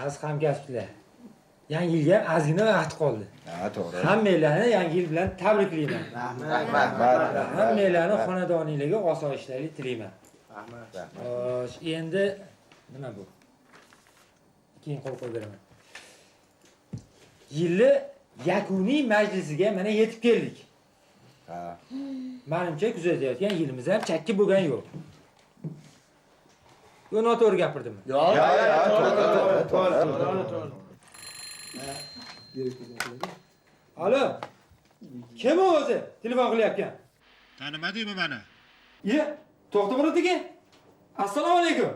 Aziz hamkasblar, yangi yilga ozgina vaqt qoldi. Ha, to'g'ri. Hammalarni yangi yil bilan tabriklayman. Rahmat. Hammalarni xonadoniylarga osoyishtalik tilayman. Xo'sh, endi nima bu? Keyin qo'l qo'ydiraman. Yilni yakuniy majlisiga mana yetib keldik. Ha. Menimcha kuzatayotgan yilimiz ham chakki bo'lgani yo'q. Yo, noto'g'ri gapirdimmi? Yo'q, to'g'ri. Alo. Kim o'zi? Telefon qilyapkan. Tanimadingmi meni? To'xtab o'rnatiga. Assalomu alaykum.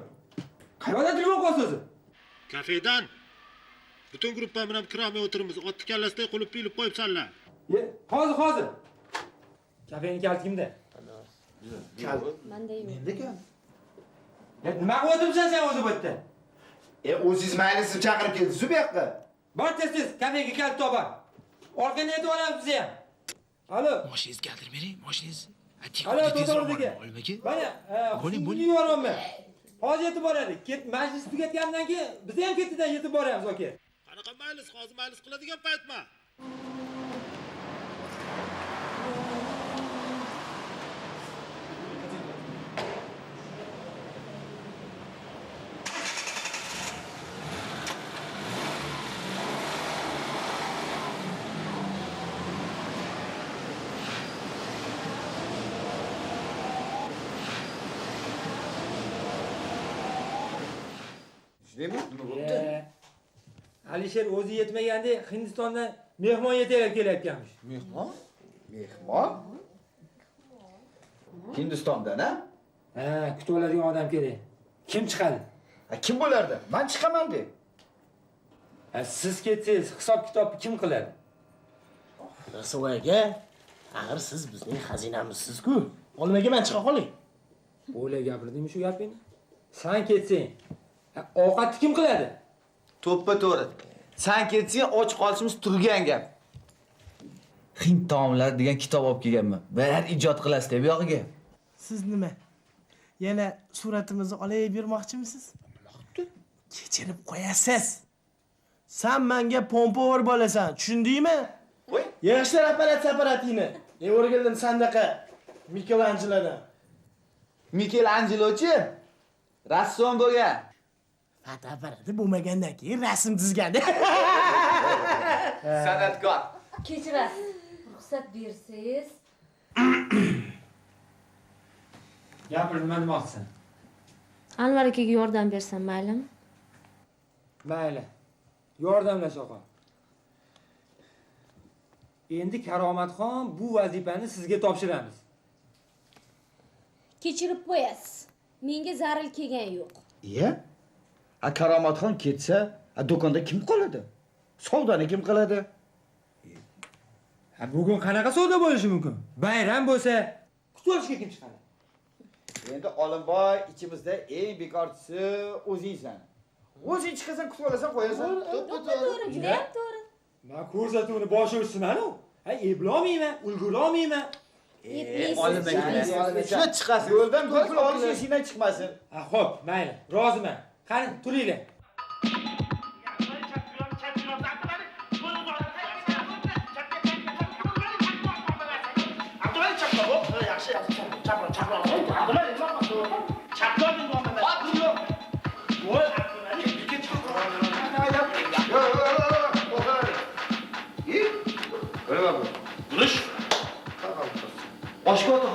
Qayerdan telefon qilyapsiz o'zi? Kafedan. Butun gruppa bilan kiramay o'tiribmiz. Otni kallasida qulib bilib qo'yibsanlar. Hozir. Kafening kaliti kimda? Menda yo'q. Mendaka. Nima qilyapsan sen o'zi bu yerda? O'zingiz maylisni chaqirib keldingiz bu yoqqa. Bor tez kafega kalit topar. Orqaga yetib olamiz biz ham. Alo. Moshinangizni keltirib bering, moshinangizni. Alo, to'g'riga. Olmaga. Mana, Bo'ling. yuboraman. Hozir yetib boradi. Majlis tugatgandan keyin biz ham ketidan yetib boramiz, aka. Qanaqa maylis, hozir maylis qiladigan paytmi? Nima bo'ldi? Alisher o'zi yetmaganda Hindistondan mehmon yetakab kelayotganmish. Mehmon? Hindistondan, ha? Kutib oladigan odam kerak. Kim chiqadi? Kim bo'lardi? Men chiqaman deb. Siz ketsangiz hisob kitobni kim qiladi? Rasul aka, axir siz bizning xazinamizsiz-ku. Olmaga men chiqa qoling. O'ylab gapirdingmi shu gapingni? Sen ketsang, ovqatni kim qiladi? To'ppa-to'g'ri. Sen ketsang och qolishimiz turgan gap. Hind taomlari degan kitob olib kelganman. Bir ijod qilasiz deb yog'iga. Siz nima? Yana suratimizni olib bermoqchimisiz? Nima qilibdi? Kechirib qo'yasiz. Sen menga pompover bo'lasan, tushundingmi? Qo'y. Yaxshilar apparatini. O'rgildim sandaqa Mikelanjelodan. Mikelanjelochi rassom bo'lgan. Fotoapparati bo'lmagandan keyin rasm chizganda. San'atkor. Kechirasiz. Ruxsat bersangiz. Gapir, nima demoqchisan? Anvar akaga yordam bersam maylimi? Mayli. Yordamlash qol. Endi Karomatxon bu vazifani sizga topshiramiz. Kechirib qo'yasiz. Menga zaril kelgan yo'q. Iya? Karomatxon ketsa, do'konda kim qoladi? Savdoni kim qiladi? Bugun qanaqa savdo bo'lishi mumkin? Bayram bo'lsa, kutib olishga kim chiqadi? Endi Olimboy ichimizda eng bekorchisi o'zingsan. O'zing chiqasan, kutib olasan, qo'yasan. To'g'ri, juda ham to'g'ri. Men ko'rsatuvni boshi o'rsiman-ku. Ulgurolmayman, ulgurolmayman. Shuna chiqasiz. Yo'ldan pul olish esingdan chiqmasin. Xo'p, mayli, roziman. Qani, turinglar. Oshga o'tiq.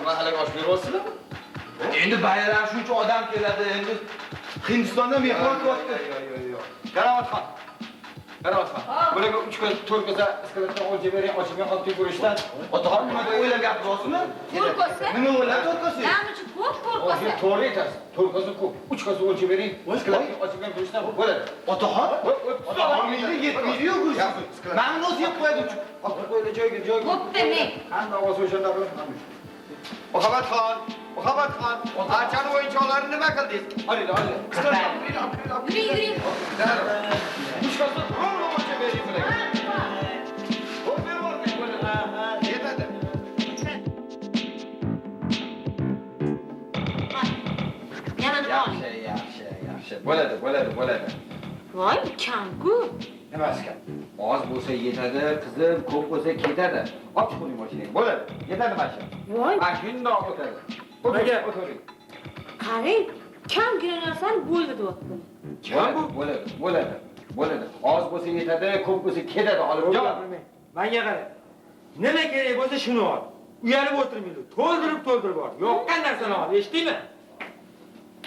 Mahallaga osh beryapsizlarmi? Endi bayram shuncha odam keladi. Endi Hindistondan mehmon kelyapti. Karomatxon. Bularga 3 kun 4 kun iskalatdan o'lja bering, ochilgan olib ko'rishdan. Otaxon nima deb o'ylab gapiryapsizmi? To'rkosa? Nima o'ylab to'rkosa? Nima uchun ko'p to'rkosa? To'g'ri aytasiz. To'rkosa ko'p. 3 kun o'lja bering, iskalatdan ochilgan ko'rishdan bo'ladi. Otaxon? Otaxon yetmaydi-yu bu. Men o'zi yeb qo'yadi. Olib qo'yla joyga. Bo'pti, men. Qanday ovoz o'shanda bilaman. Muhammadxon, archani o'yinchoqlarni nima qildingiz? Olinglar. Yuring. Mushkasi o'lcha bering bularga. Qo'y berib yubormang. Yetadi. Yana nima oling? Yaxshi. Bo'ladi. Voy, kam-ku. Nimasi kam? Oz bo'lsa yetadi, qizim, ko'p bo'lsa ketadi. Olib chiqing mashinani. Bo'ladi. Yetadi mashina. Voy, Ha, shundoq o'tadi. O'tiring. qarang, kamgina narsani bo'ldi deyapti. Kam bu? Bo'ladi. Oz bo'lsa yetadi, ko'p bo'lsa ketadi. Olib Javob bermang. Menga qarang. Nima kerak bo'lsa shuni ol. Uyalib o'tirmaylik. To'ldirib ol. Yo'qqa narsani ol. Eshitdingmi?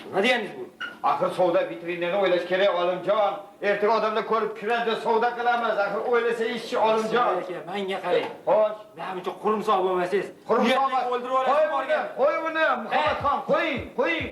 Nima deganingiz bu? Axir savdo vitrinini o'ylash kerak, Olimjon. Ertaga odamlar ko'rib kiradi, savdo qilamiz. Axir o'ylasa ishchi Olimjon. Menga qarang. Xo'sh. Menimcha qurumsoq bo'lmasangiz. Qurumsoq o'ldirib olasiz borgan. Qo'y uni, Muhammadxon, qo'ying.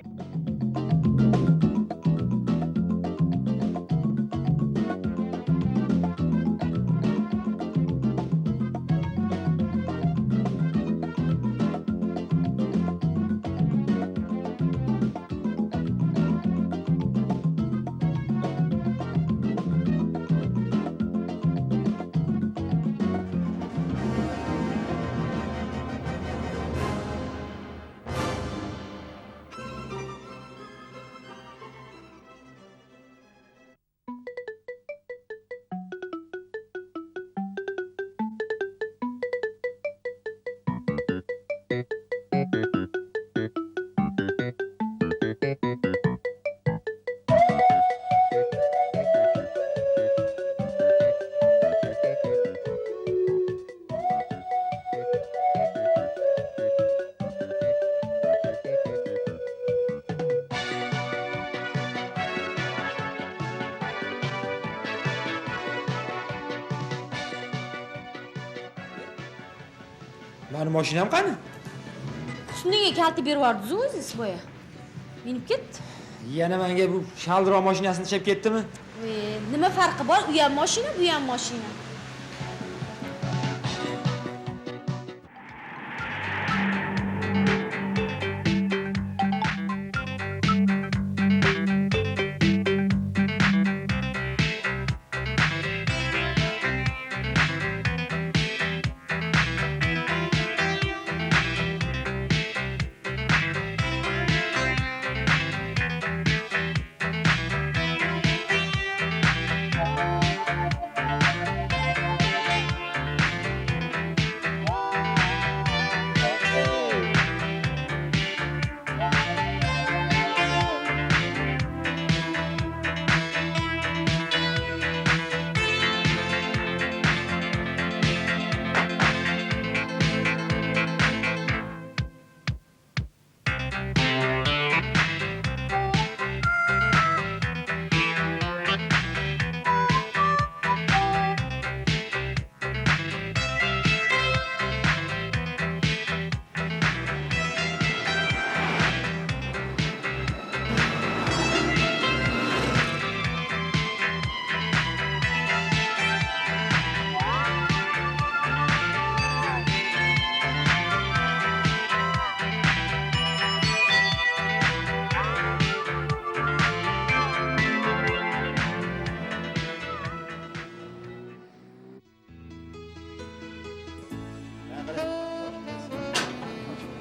Mani mashinam qani? Husniga kalti berib yubordingiz o'zingiz boya. Minib ketdi. Yana menga bu shaldiroq mashinasini chep ketdimi? Nima farqi bor? U ham mashina, bu ham mashina.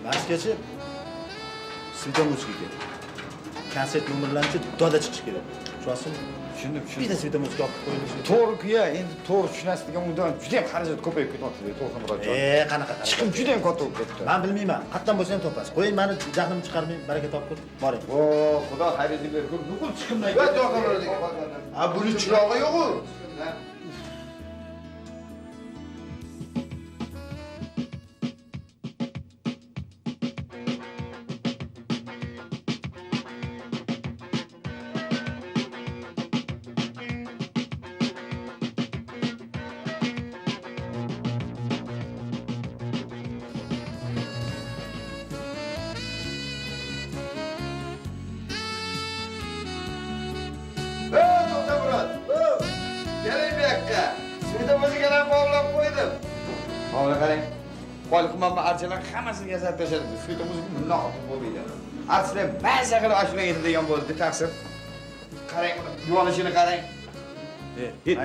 Masgachi Svitomutskiga ketdi. Konsert nomerlaricha doda chiqish kerak. Tushunasizmi? Tushundim. Bitta Svitomutski olib qo'yilishi. To'g'ri-ku, endi to'g'ri tushunasiz degan undan juda ham xarajat ko'payib ketyapti, to'g'ri Murodjon. Qanaqa qarang. Chiqim juda ham katta bo'lib ketdi. Men bilmayman. Qayerdan bo'lsa ham topasiz. Qo'ying, meni jahlimni chiqarmang, baraka topib boring. O, Xudo xayringizni bersin. Nuqul chiqimdan. Va do'konlarga. Ha, buni chirog'i yo'q-ku. To'xta Murod. Keling bu yoqqa. Svitomuzga ham bog'lab qo'ydim. Hozir qarang. Qolqimamma archalar hammasini yasab tashladi. Svitomuzga bundoq bo'lmaydi. Archalar ba'zi qilib ashulaga yetadigan bo'ldi, taqsir. Qarang, yuvilishini qarang.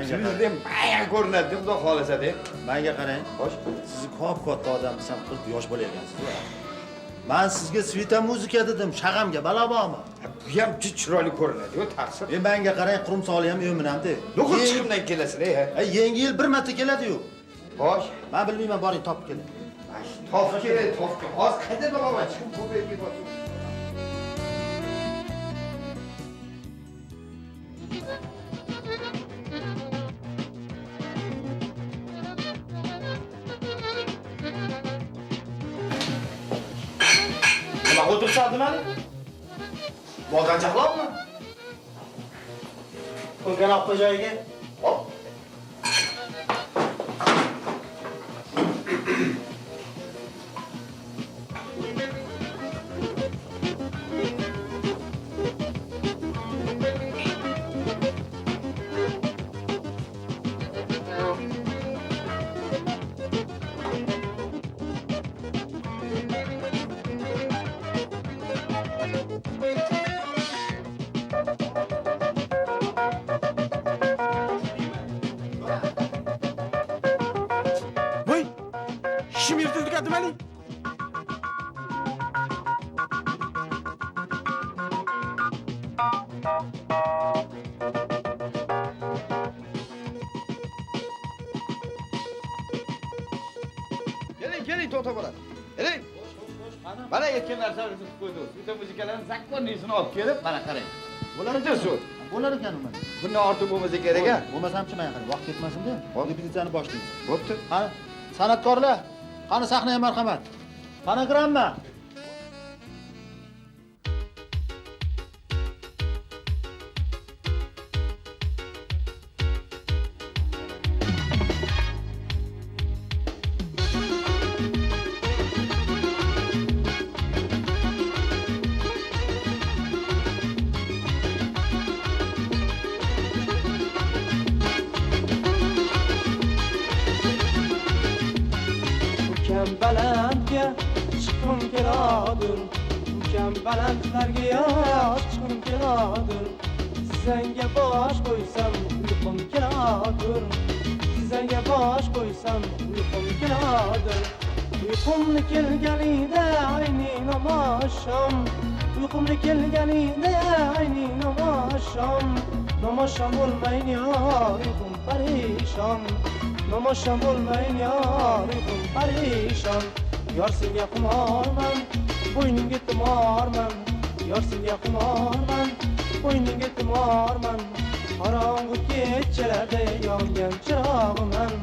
Sizda ham bayağı ko'rinadi, xudo xolasa deb. Menga qarang. Xo'sh. Siz katta odam desam, xuddi yosh bola ekansiz. Men sizga svita muzika dedim, shag'amga balo bormi? Bu ham juda chiroyli ko'rinadi-ku, taqsir. Menga qarang, qurumsoqli ham o'minamdi. Nuqul chiqimdan kelasizlar, Yangi yil bir marta keladi-yu. Xo'sh. Men bilmayman, boring topib keling. Topib keling, topib. Hozir qayerda bo'laman? Chiqib ko'payib ketyapti. Nima o'tirishadi mana? Bo'lgan jahloqmi? Qo'ygan olib qo'y joyiga. Hop. Voy! Ishim yirtildi kadimali. Keling, to'xtab bo'ladi. Keling. Mana aytgan narsalaringizni qilib qo'ydik. Bitta muzikalarni zakonniyisini olib kelib, mana qarang. Bularni so'z. Bo'lar ekan uni. Bundan ortiq bo'lmasa kerak-a? Bo'lmasam-chi, men qarang, vaqt ketmasin-da. Repetitsiyani boshlaymiz. Bo'pti. Qani, san'atkorlar, qani sahnaga marhamat. Fonogramma. balandga chiqqim keladir, ulkan balandlarga chiqqim keladir. Sizanga bosh qo'ysam uyqum keladir, sizanga bosh qo'ysam uyqum keladir. Uyqumni kelganida ayni namosham, uyqumni kelganida ayni namosham. Namosham bo'lmayin yor, uyqum parishon. Namosham bo'lmayin yor, uyqum parishon. Yor senga qumorman, bo'yningga tumorman. Yor senga qumorman, bo'yningga tumorman. Qorong'u kechalarda yongan chirog'man.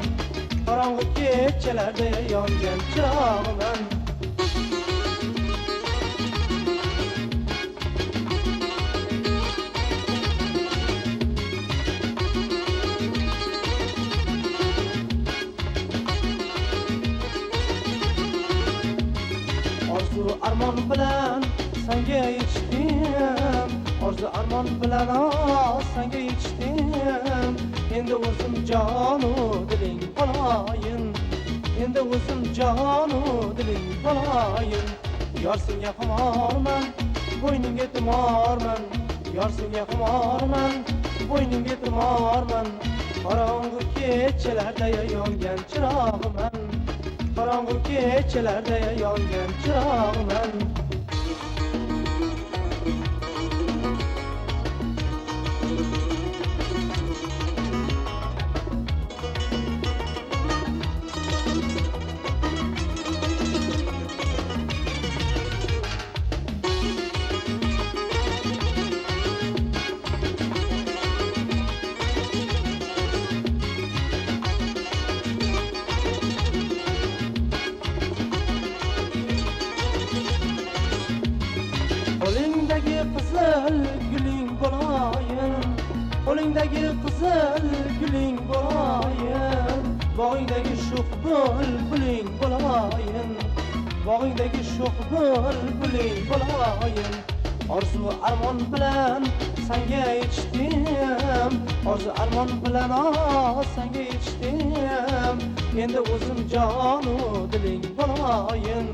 Qorong'u kechalarda yongan chirog'man. Orzu armon bilan senga yetishdim, orzu armon bilan senga yetishdim. Endi o'zim jonu diling qolayin, endi o'zim jonu diling qolayin. Yor senga qumorman, bo'yningga tumorman. Yor senga qumorman, bo'yningga tumorman. Qorong'u kechalarda yongan chirog'man. Qorong'u kechalarda yongan chirog'man. Qo'lingdagi qizil guling bo'layin, qo'lingdagi qizil guling bo'layin. Bog'ingdagi sho'x bulbuling bo'layin, bog'ingdagi sho'x bulbuling bo'layin. Orzu armon bilan senga yetishdim, orzu armon bilan senga yetishdim. Endi o'zim jonu diling bo'layin,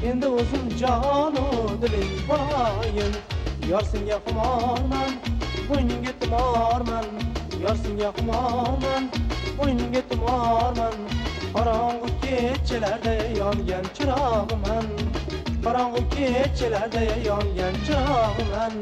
endi o'zim jonu diling bo'layin. Yor senga qumorman, bo'yningga tumorman. Yor senga qumorman, bo'yningga tumorman. Qorong'u kechalarda yongan chirog'man. Qorong'u kechalarda yongan chirog'man.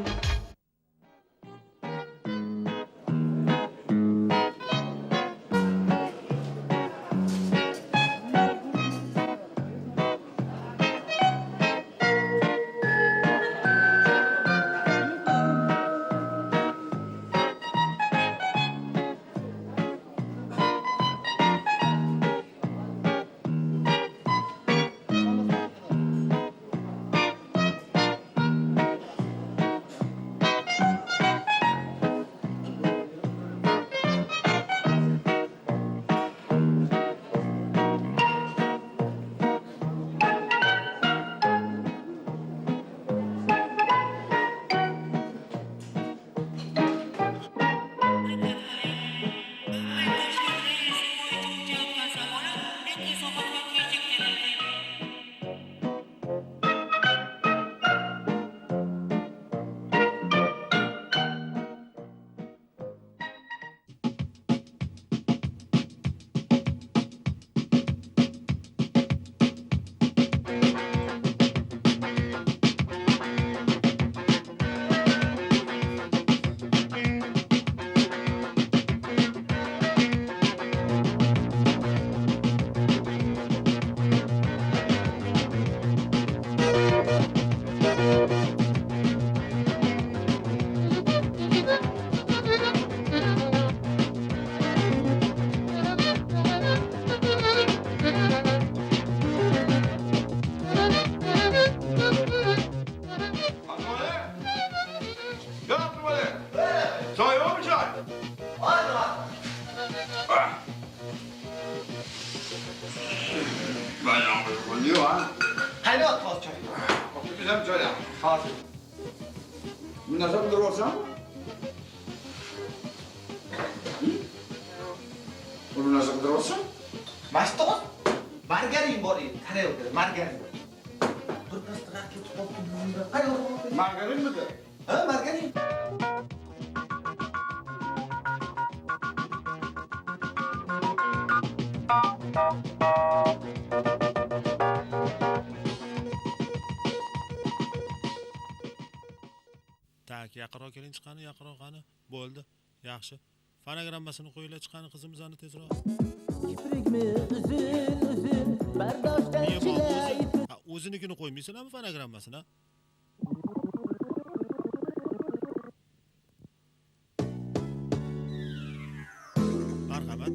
Güzel söyle. Hazır. Bu nasıl bir olsam? Bu nasıl bir olsam? Mastos? Margarin bori. Kare yok. Margarin. Kurpastığa ketip oldu. Kare yok. Margarin midir? Ha margarin. Tak, yaqinroq keling chiqani, yaqinroq qani. Bo'ldi. Yaxshi. Fonogrammasini qo'yinglar chiqani qizimizni tezroq. Kiprikmi uzun bardoshdan chilayib. O'zinikini qo'ymaysanmi fonogrammasini? Marhamat.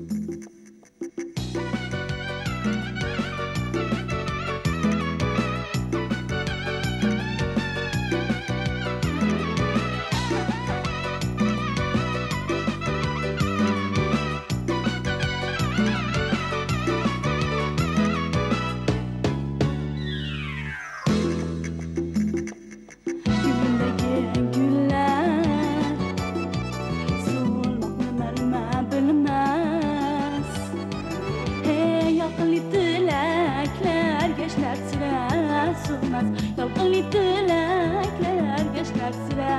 Yolqinli tilaklar yoshlar sira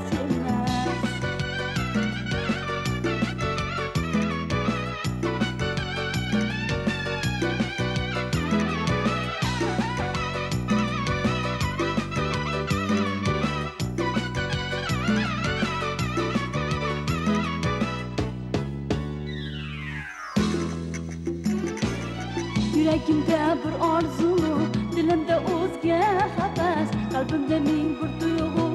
so'nmas. Yuragimda bir orzu, dilimda o'zga havas, qalbimda ming bir tuyg'u,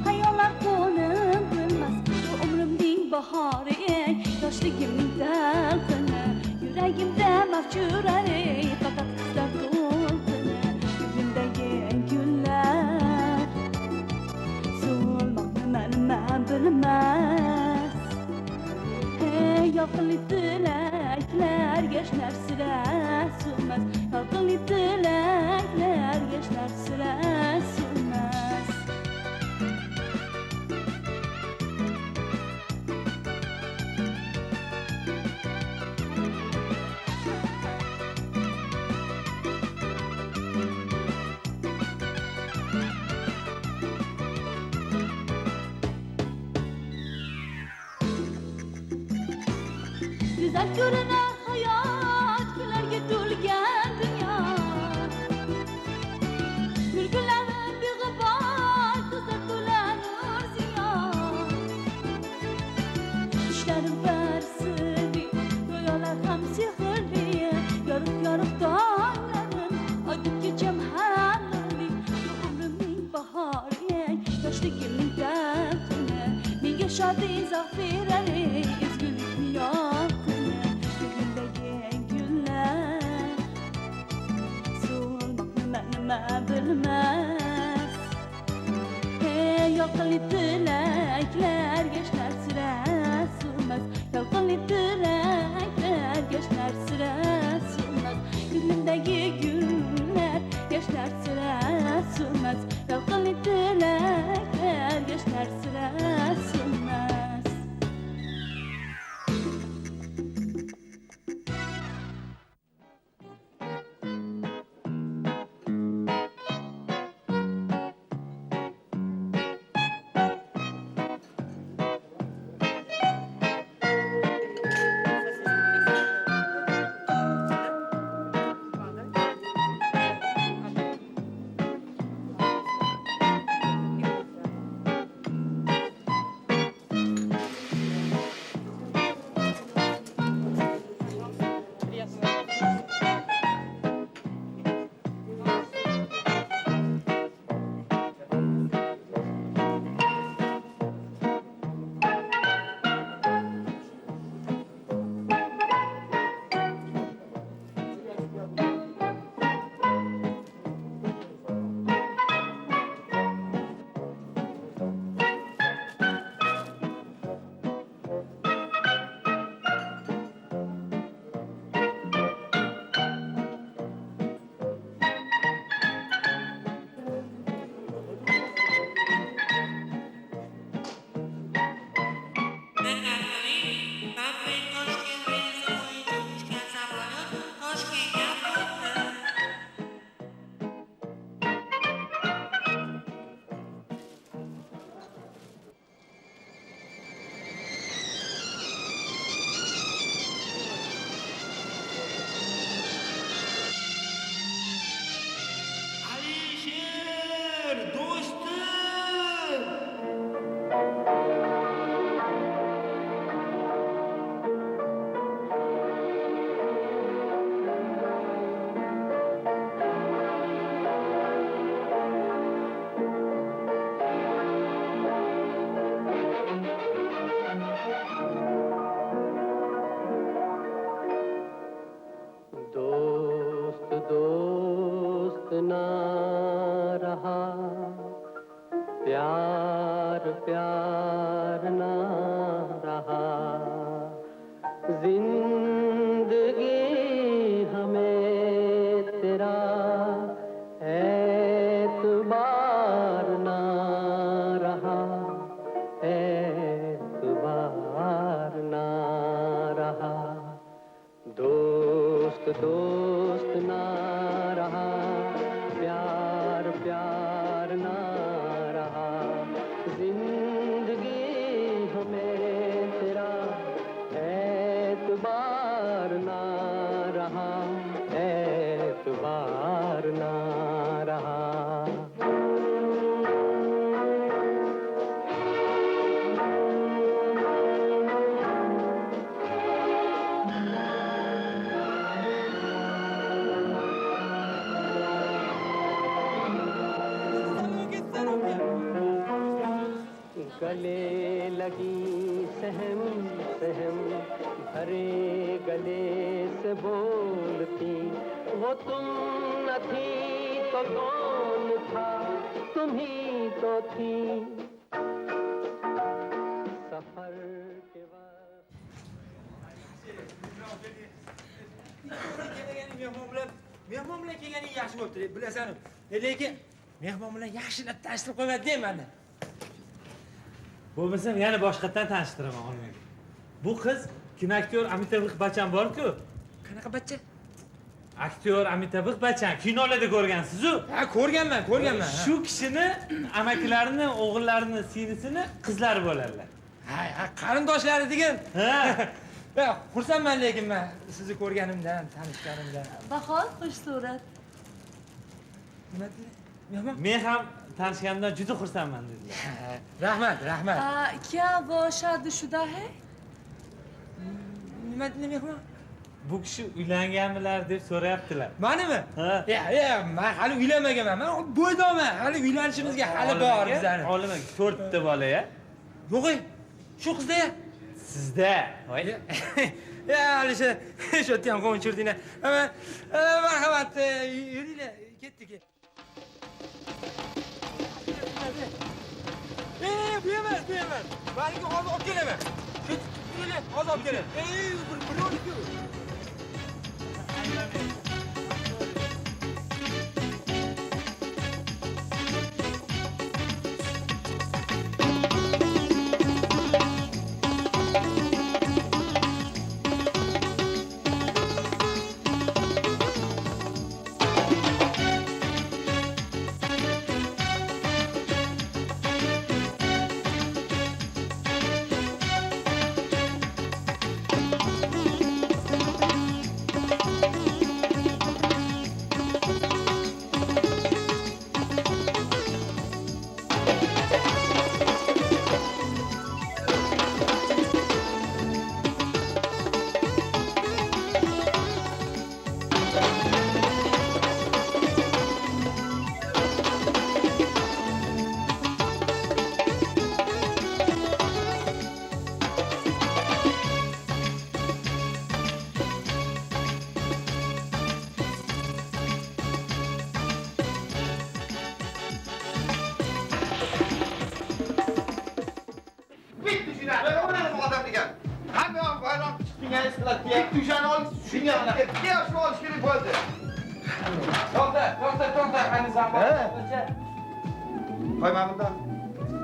hayollar qo'nim bilmas. Bu umrimning bahori, yoshligimning talqini, yuragimda mavjurar, faqat qizlar to'lqini. Yuzimdagi gullar so'lmoqni nima bilmas. Hey yoqimli tilaklar yoshlar sira so'nmas. Yoqimli tilaklar yoshlar sira so'nmas. Güzel görünen hayat, gülerge to'lgan dunyo. ना रहा प्यार प्यार ना रहा जिंदगी हमें तेरा एतबार ना रहा एतबार ना रहा दोस्त दोस्त ना रहा प्यार प्यार ना रहा जिंदगी हमें तेरा एतबार ना रहा एतबार ना रहा गले लगी सहम सहम भरे गले से बोलती वो तुम न थी तो कौन था तुम ही तो थी सफर के वक्त mehmon bilan kelganing yaxshi bo'pti, bilasan. Lekin mehmon bilan yaxshilab tanishtirib qo'ymaydi deyman. Bo'lmasam yana boshqatdan tanishtiraman olmayman. Bu qiz kinoaktyor Amitabh Bachchan bor-ku. Qanaqa bachcha? Aktyor Amitabh Bachchan kinolarda ko'rgansiz-ku. Ha, ko'rganman. Shu kishini amakilarini, o'g'illarini, singlisini qizlari bo'ladilar. Ha, qarindoshlari degan. Ha. Ya, xursandman lekin men sizni ko'rganimdan, tanishganimdan. Bahor, xush surat. Nima dedi? Mehmon? Men ham tanishganimdan juda xursandman dedilar. Rahmat. Kya wo shadi shuda hai? Nima dedi mehmon? Bu kishi uylanganmilar deb so'rayaptilar. Menimi? Ha. Ya, men hali uylanmaganman. Men bo'ydoman. Hali uylanishimizga hali bor bizlarning. Olima 4 ta bola-ya. Yo'q, shu qizda-ya. Sizda. Voy. Ya, hali shu yerda ham qo'nchirdinglar. Marhamat, yuringlar, ketdik. Bu emas. Balki hozir olib kelaman. Ketdik, hozir olib kelaman. Bir yo'l-ku.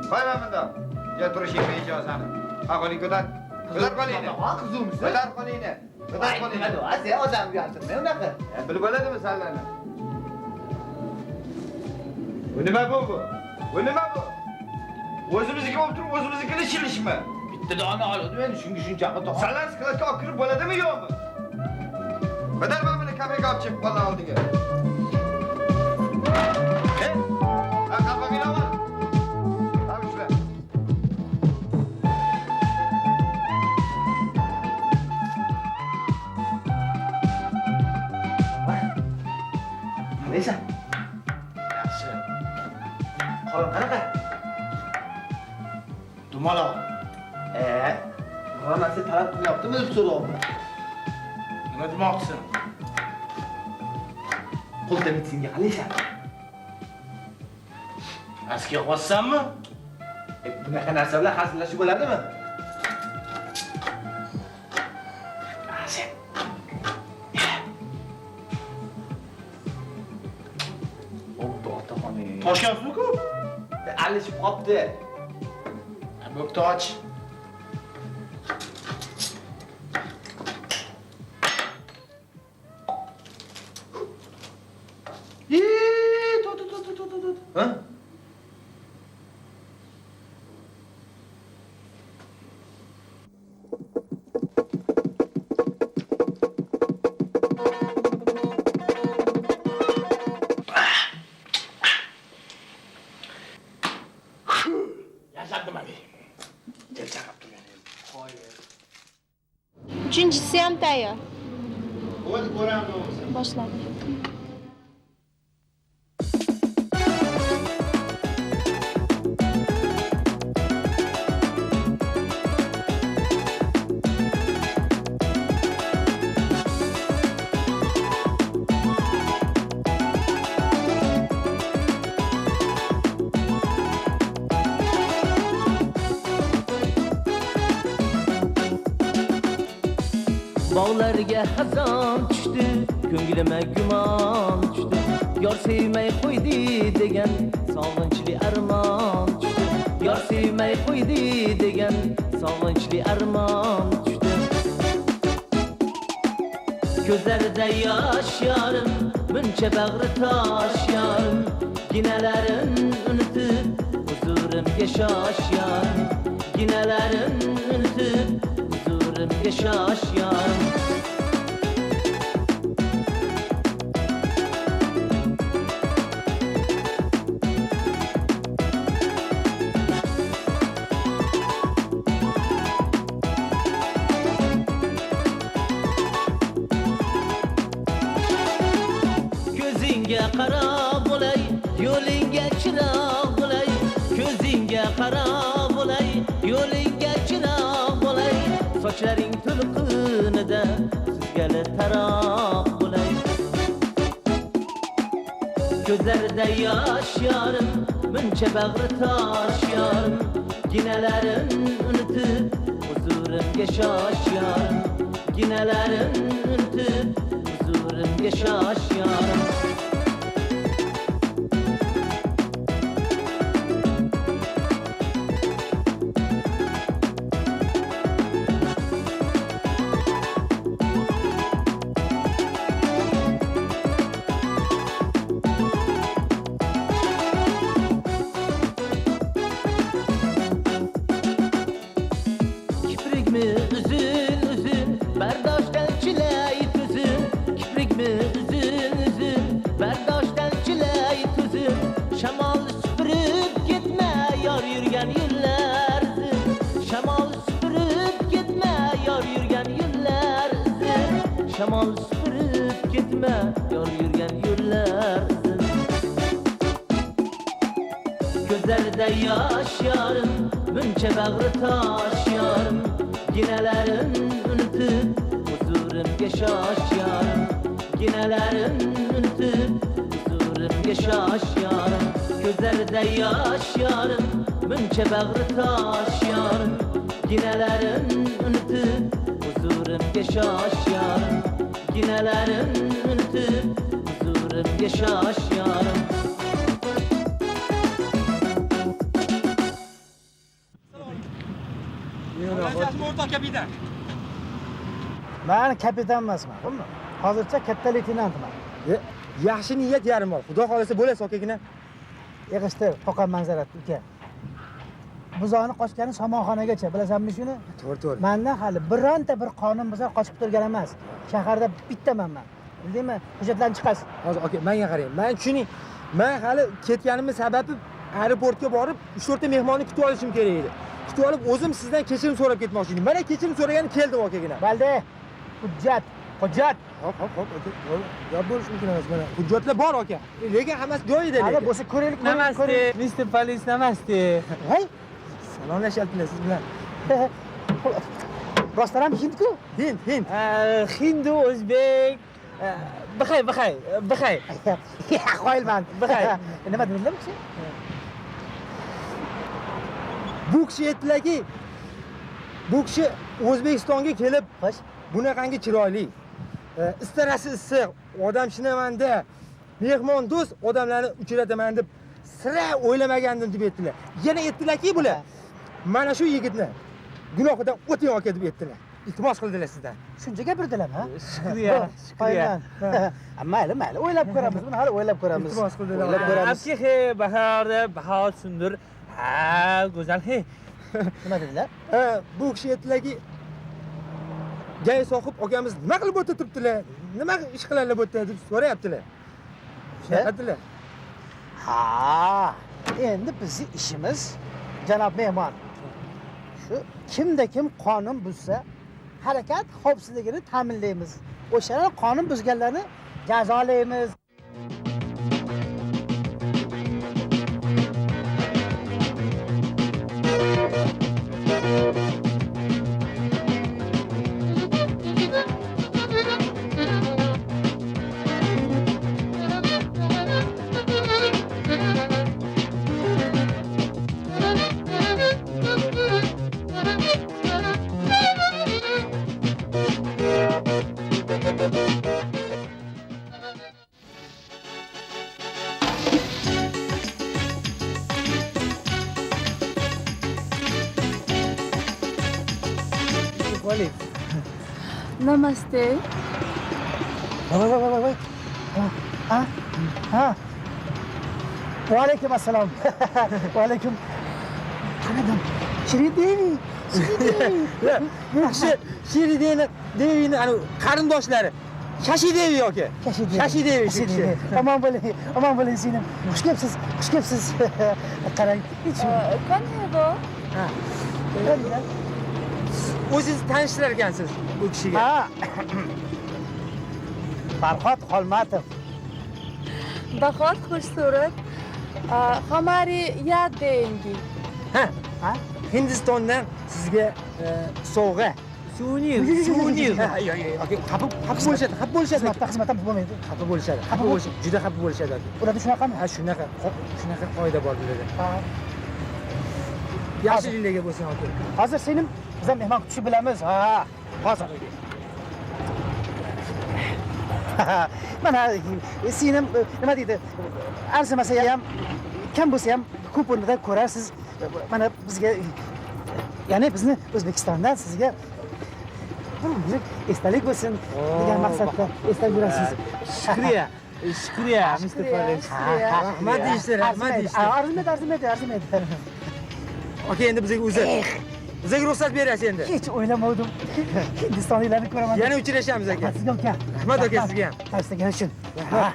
Qo'yma bundoq. Ya turishingga ijozani. Qo'ling ko'tar. Ko'tar qo'lingni. Qizimiz. Ko'tar qo'lingni. Ko'tar qo'lingni. Sen odam uyaltirma unaqa. Bilib bo'ladimi senlarni? Bu nima bu? O'zimizga olib turib, o'zimiznikini shilishmi? Bitta dona oldim endi shunga shunchaqa to'g'ri. Senlar sklatga olib kirib bo'ladimi yo'qmi? Ko'tar mana buni kamerga olib chiqib bola oldiga. Qapagina ol. Avishla. Neyse. Yaxshi. Qo'lim qanaqa? Dumaloq. Biron narsa talab qilyaptimi deb so'rayapman. Nima demoqchisan? Qo'lda mitsinga qalaysan. Maska qo'ysanmi? Bunaqa narsa bilan hazillashib bo'ladimi? Sen. Bo'pti, otaxonim. Toshgansiz-ku? Alishib qopti. Bo'pti, och. Tut. Ha? Yashadim abi. Gel chaqab turgan. Uchinchisi ham tayyor. Bo'ldi, ko'ramiz. Boshladik. Bog'larga xazon tushdi, ko'nglima gumon tushdi. Yor sevmay qo'ydi degan sog'inchli armon tushdi. Yor sevmay qo'ydi degan sog'inchli armon tushdi. Ko'zlarida yosh yorim, buncha bag'ri tosh yorim. Ginalarin unutib, huzurimga shosh yorim. Ginalarin unutib, huzurimga shosh yorim. Ko'zingga qarab bo'lay, yo'lingga chiroq bo'lay. Ko'zingga qarab bo'lay, yo'lingga chiroq bo'lay. Sochlaring to'lqinida sizgali taroq bo'lay. Ko'zlarida yosh yorim, buncha bag'ri tosh yorim. Ginalarin unutib, huzurimga shosh yorim. Ginalarin unutib, huzurimga shosh yorim. Kiprikmi uzun uzun, bardoshdan chilay tuzun. Kiprikmi uzun uzun, bardoshdan chilay tuzun. Shamol supurib ketma, yor yurgan yillar uzun. Shamol supurib ketma, yor yurgan yillar uzun. Shamol supurib ketma, yor yurgan yillar uzun. Ko'zlarida yosh yorim, buncha bag'ri tosh yorim. Ginalarin unutib, huzurimga shosh yorim. Ginalarin unutib, huzurimga shosh yorim. Ko'zlarida yosh yorim, buncha bag'ri tosh yorim. Ginalarin unutib, huzurimga shosh yorim. Ginalarin unutib, huzurimga shosh yorim. O'rtoq kapitan. Men kapitan emasman, bilmi? Hozircha katta leytenantman. Yaxshi niyat yarim bor. Xudo xolasa bo'lasiz okagina. Yig'ishtir, Qo'qon manzarat uka. Buzoni qochgani somonxonagacha, bilasanmi shuni? To'g'ri. Mendan hali bironta bir qonunbuzar qochib turgan emas. Shaharda bittaman men. Bildingmi? Hujjatlarni chiqasiz. Hozir aka, menga qarang. Men tushuning. Men hali ketganimiz sababi aeroportga borib 3-4 ta mehmonni kutib olishim kerak edi. Kutib olib o'zim sizdan kechirim so'rab ketmoqchi edim. Mana kechirim so'ragani keldim okagina. Balde. Hujjat. Hop, aka. Gap bo'lish mumkin emas mana. Hujjatlar bor aka. Lekin hammasi joyida lekin. Hali bo'lsa ko'raylik. Namaste, Mr. Polis, namaste. Hey, Salomlashyaptilar siz bilan. rostdan ham hindku? Hind. Hindu, o'zbek. Baxay. Qo'yilman. Nima dedinglar kishi? Bu kishi aytdilarki, bu kishi O'zbekistonga kelib, bunaqangi chiroyli, istarasi issiq, odam shinamanda, mehmon do'st odamlarni uchrataman deb sira o'ylamagandim deb aytdilar. Yana aytdilarki, bular mana shu yigitni gunohidan o'ting aka deb aytdilar. Iltimos qildilar sizdan. Shuncha gapirdilar, ha? Shukriya, shukriya. Mayli, o'ylab ko'ramiz. Buni hali o'ylab ko'ramiz. Iltimos qildilar. O'ylab ko'ramiz. Abki he, bahorda bahor sundur. Ha, go'zal he. Nima dedilar? Bu kishi aytdilarki, Gay soqib akamiz nima qilib o'tiribdilar? Nima ish qilarlar bu yerda deb so'rayaptilar. Aytdilar. Ha, endi bizning ishimiz janob mehmon. Shu kimda kim qonun buzsa, harakat xavfsizligini ta'minlaymiz. O'shalar qonun buzganlarni jazolaymiz. Namaste. Voy. Ha. Va alaykum assalom. Va alaykum. Qanadan? Shiridevi. Bu kishi Shiridevi ani qarindoshlari. Shashidevi yoki? Shashidevi. Omon bo'ling singlim. Xush kelibsiz. Qarang. Konhebo. Ha. O'zingiz tanishtirar ekansiz bu kishiga. Ha. Farhod Xolmatov. Bahor xushsurat. Hamari yad dengi. Ha. Hindistondan sizga sovg'a. Suvenir. Yo'q. Xafa bo'lishadi. Xizmatimiz bo'lmaydi. Xafa bo'lishadi. Juda xafa bo'lishadi aka. Ularda shunaqami? Ha, shunaqa qoida bor bizda. Yaxshiliklarga bo'lsin aka. Hozir sening bizdan mehmon kutishi bilamiz. Ha, hozir. Mana sening nima deydi? Arzimasa ham, kam bo'lsa ham ko'p o'rnida ko'rasiz. Mana bizga ya'ni bizni O'zbekistondan sizga esdalik bo'lsin degan maqsadda eslab yurasiz. Shukriya, Mr. Farid. Rahmat deyishdi. Arzimaydi. Aka, endi bizga bizga ruxsat berasiz endi. Hech o'ylamadim. Hindistonliklarni ko'raman. Yana uchrashamiz aka. Sizga aka. Rahmat aka sizga ham. Tavsiya uchun. Mana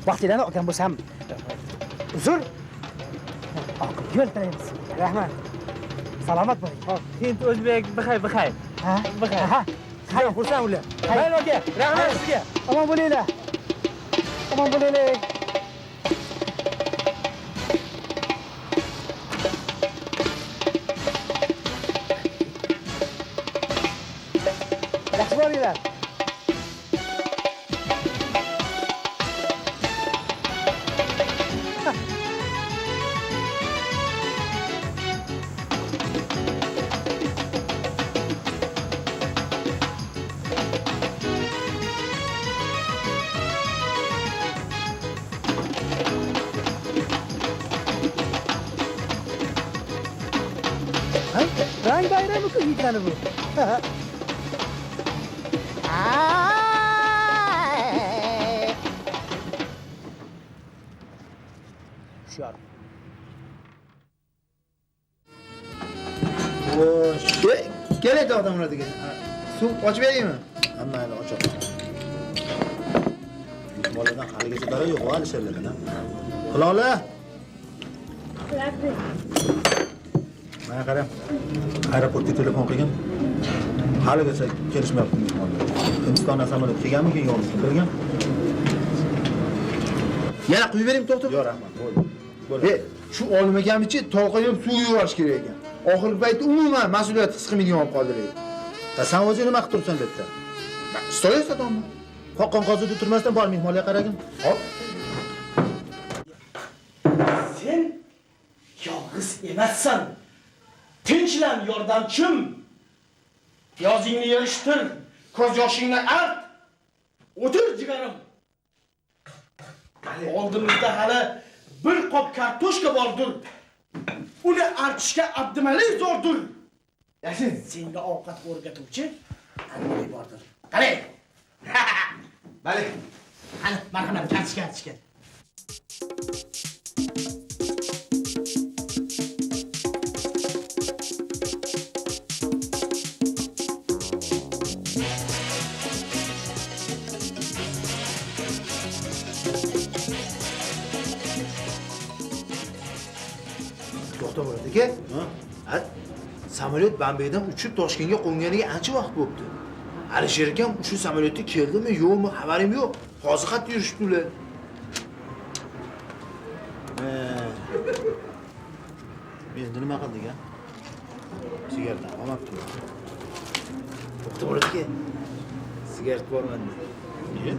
vaqtinglarni olgan bo'lsam uzr. Yo'l tilaymiz. Rahmat. Salomat bo'ling. Hop, Hind o'zbek bixay. Ha? Ha. Juda xursand ular. Mayli aka, rahmat sizga. Omon bo'linglar. Yaxshi bo'linglar. Rang bayrami ku yigitlarni bu. Hushyor. Kelaydi odamlar degan. Suv ochib beraymi? Hammani ochaman. Boladan haligacha dara yo'q, alisherlardan. Hilola. Mana qarang. Aeroportga telefon qilgan. Haligacha kelishmayapti mehmonlar. Hindistondan samolyot kelganmi, kelganmi bilgan? Yana quyib beraymi, to'xtab? Yo'q, rahmat. Bo'ldi. Shu olmagamichi tolqayib suv yuborish kerak ekan. Oxirgi paytda umuman mas'uliyat his qilmaydigan olib qoldilar. Sen o'zing nima qilib tursan bu yerda? Stoy sotamiz. Qoqqon qozida turmasdan bor mehmonlarga qaragin. Hop. Sen yolg'on qiz emassan. Tinchlan yordamchim. Piyozingni yig'ishtir, ko'z yoshingni art. O'tir jigarim. Oldimizda hali bir qop kartoshka bordir. Uni artishga Abdumalik zo'rdir. Yashin, senga ovqat o'rgatuvchi Abdumalik bordir. Qarang. Malik, Qani, marhamat, kartishga. To'xta bo'ladi aka. Ha? Samolyot Bambaydan uchib Toshkentga qo'nganiga ancha vaqt bo'libdi. Alisher akam shu samolyotda keldimi, yo'qmi, xabarim yo'q. Hozir xat yurishibdi ular. Endi nima qildik a? Sigaretni olmabdi. To'xta bo'ladi aka. Sigaret bormadi. Niye?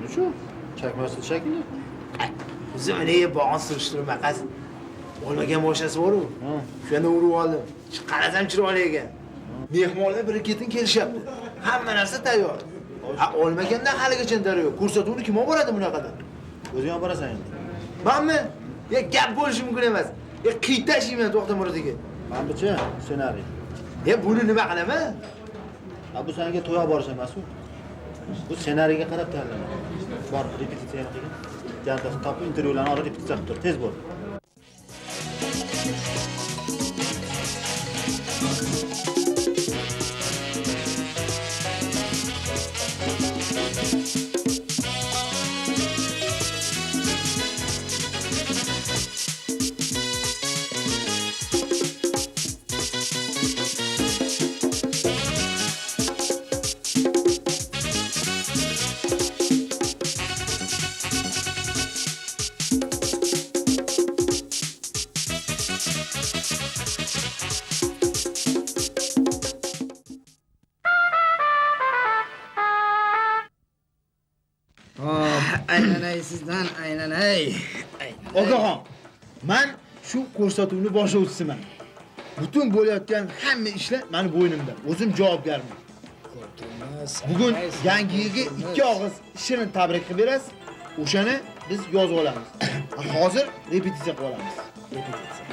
Nechun? Chakmasiz shakli? O'zim nega bog'on surishtirib maqas olmagan boshasi bor-ku. Shuni urib oldim. Qarasam chiroyli ekan. Mehmonlar bir-ketin kelishyapti. Hamma narsa tayyor. Ha, olmaganda haligacha daryo. Ko'rsatuvni kim olib boradi bunaqada? O'zing olib borasan endi. Manmi? Ya gap bo'lishi mumkin emas. Ya qiyt tashlayman to'xta Murod aka. Manbicha ssenariy. Ya buni nima qilaman? Ha, bu senga to'yga borish emas-ku. Bu ssenariyga qarab tanlanadi. Bor, repetitsiya qilgin. Jantasini topib intervyularni olib repetitsiya qilib tur. Tez bo'l. Aylanay sizdan, aylanay. Okaxon, men shu ko'rsatuvni boshlovchisiman. Butun bo'layotgan hamma ishlar meni bo'ynimda. O'zim javobgarman. Bugun yangi yilga 2 og'iz shirin tabrik qilib berasiz. O'shani biz yozib olamiz. Hozir repetitsiya qilib olamiz. Repetitsiya.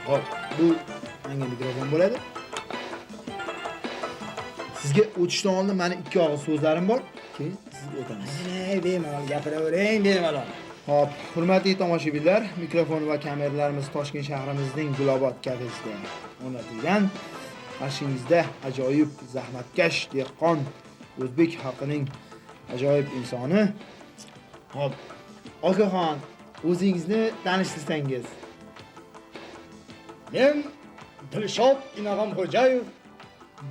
Xo'p, bu menga mikrofon bo'ladi. Sizga o'tishdan oldin meni 2 og'iz so'zlarim bor. Keyin siz o'tamiz. Bemalol gapiravering, bemalol. Hop, hurmatli tomoshabinlar, mikrofon va kameralarimiz Toshkent shahrimizning Gulobod kafesida o'rnatilgan. Qarshingizda ajoyib zahmatkash dehqon o'zbek xalqining ajoyib insoni. Hop, Okaxon, o'zingizni tanishtirsangiz. Men Dilshod Inog'omxo'jayev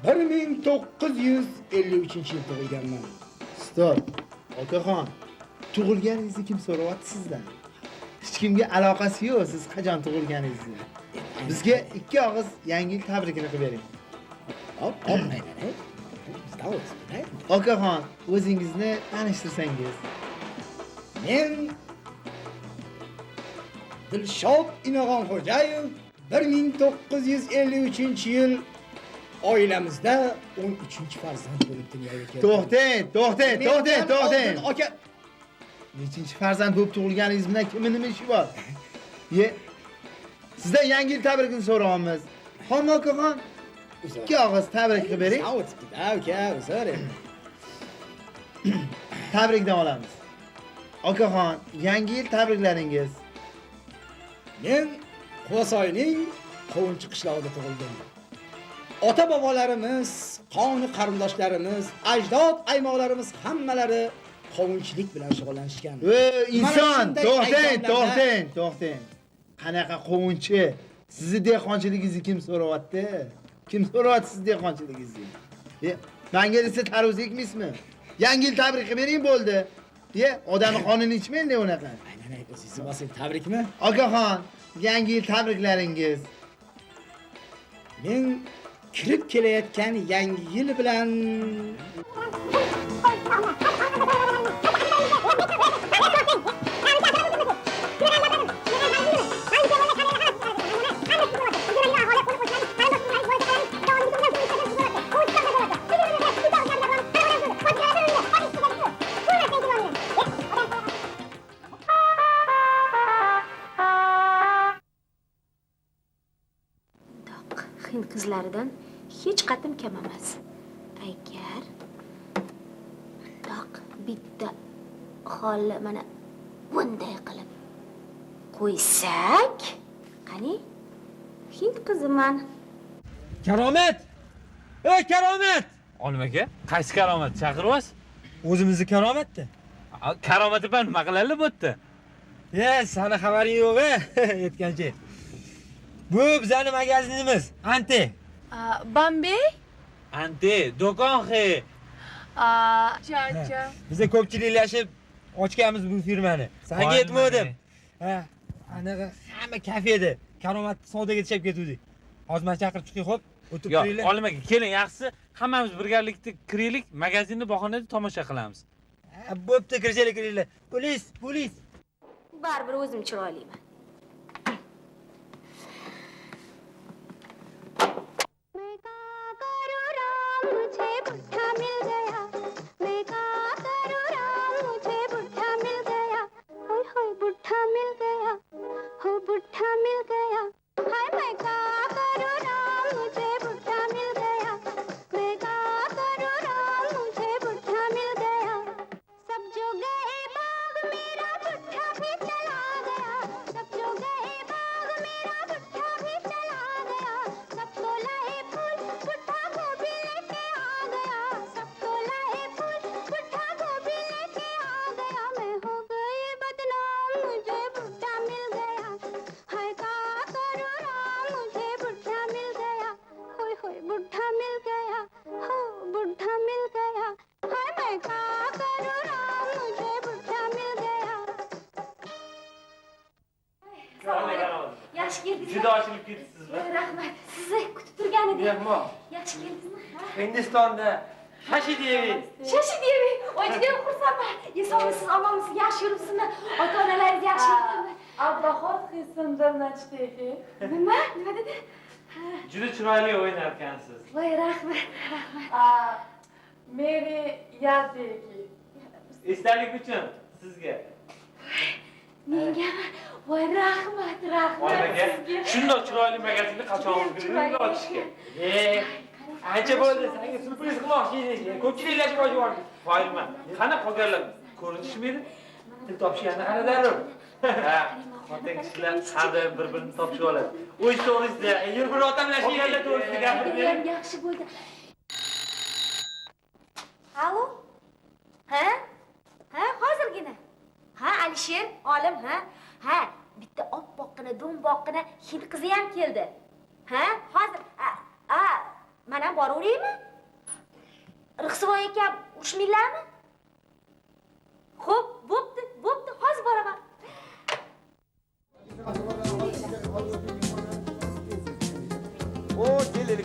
1953-yil tug'ilganman. Stop. Okaxon, tug'ilganingizni kim so'rayapti sizdan? Hech kimga aloqasi yo'q, siz qachon tug'ilganingizni. Bizga 2 og'iz yangi yil tabrikini qilib bering. Hop, aylanay. Okaxon, o'zingizni tanishtirsangiz. Men Dilshod Inog'omxo'jayev 1953-yil oilamizda 13-farzand bo'lib dunyoga keldim. To'xtang. Aka, nechinchi farzand bo'lib tug'ilganingiz bilan kimning nima ishi bor? Sizdan yangi yil tabrikini so'rayapmiz. Xon Okaxon, 2 og'iz tabrik qilib bering. Aka, uzr. Tabrikdan olamiz. Okaxon, yangi yil tabriklaringiz. Men Quvasoyning Qovunchi qishlog'ida tug'ildim. Ota-bobolarimiz, qoni qarindoshlarimiz, ajdod aymoqlarimiz hammalari qovunchilik bilan shug'ullanishgan. Inson, to'xtang. Qanaqa qovunchi? Sizni dehqonchiligingizni kim so'rayapti? Kim so'rayapti sizni dehqonchiligingizni? Menga desa tarvuz ekmaysizmi? Yangi yil tabrik qilib bering bo'ldi. Odamni qonini ichmaydi unaqa. Aynan o'zingiz bosing, tabrikmi? Okaxon, yangi yil tabriklaringiz. Men kirib kelayotgan yangi yil bilan qilganlaridan hech qatim kam emas. Agar bundoq bitta holni mana bunday qilib qo'ysak, qani? Hind qiziman. Karomat! Ey karomat! Olim aka, qaysi karomat chaqiryapsiz? O'zimizni karomatda. Karomati bilan nima qilaylik bu yerda? Sani xabaring yo'q, aytgancha. Bu bizning magazinimiz, Ante. Bombay? Ante, do'kon xe. Cha. Biz ko'pchiliklashib ochganmiz bu firmani. Senga aytmadim. Anaqa hamma kafeda karomat savdoga tushib ketdik. Hozir men chaqirib chiqay, xo'p? O'tib turinglar. Yo'q, olim aka, keling, yaxshisi hammamiz birgalikda kiraylik, magazinni bahonada tomosha qilamiz. Bo'pti, kirishaylik. Polis. Baribir o'zim chiroyliman. Yaxshi keldingiz. Juda ochilib ketdingiz. Rahmat. Sizni kutib turgan edim. Mehmon. Yaxshi keldingizmi? Hindistonda Shashidevi. Voy, juda ham xursandman. Sog'misiz, omonmisiz, yaxshi yuribsizmi? Ota-onalaringiz yaxshi yuribdimi? Bahor qiysimdir nachteki. Nima dedi? Juda chiroyli o'ynar ekansiz. Voy, rahmat. Meri yadeki. Esdalik uchun sizga. Mengami? Voy, rahmat Olimga shunday chiroyli magazinni qachon o'rganib ochishga. Ancha bo'ldi, senga surpriz qilmoqchi edik. Ko'pchiliklashib olib. Qoyilma. Qani qolganlar ko'rinishmaydi? Til topishganda qani darrov. Xotin kishilar har doim bir-birini topishib oladi. O'z to'g'risida, yur bir otamlashganlar to'g'risida gapirib bering. Yaxshi bo'ldi. Alo? Ha, hozirgina. Ha, Alisher, olim, ha, bitta oppoqqina, do'mboqqina hind qizi ham keldi. Ha, hozir, mana boraveraymi? Rixsivoy aka urushmaylarmi? Xo'p, bo'pti, hozir boraman.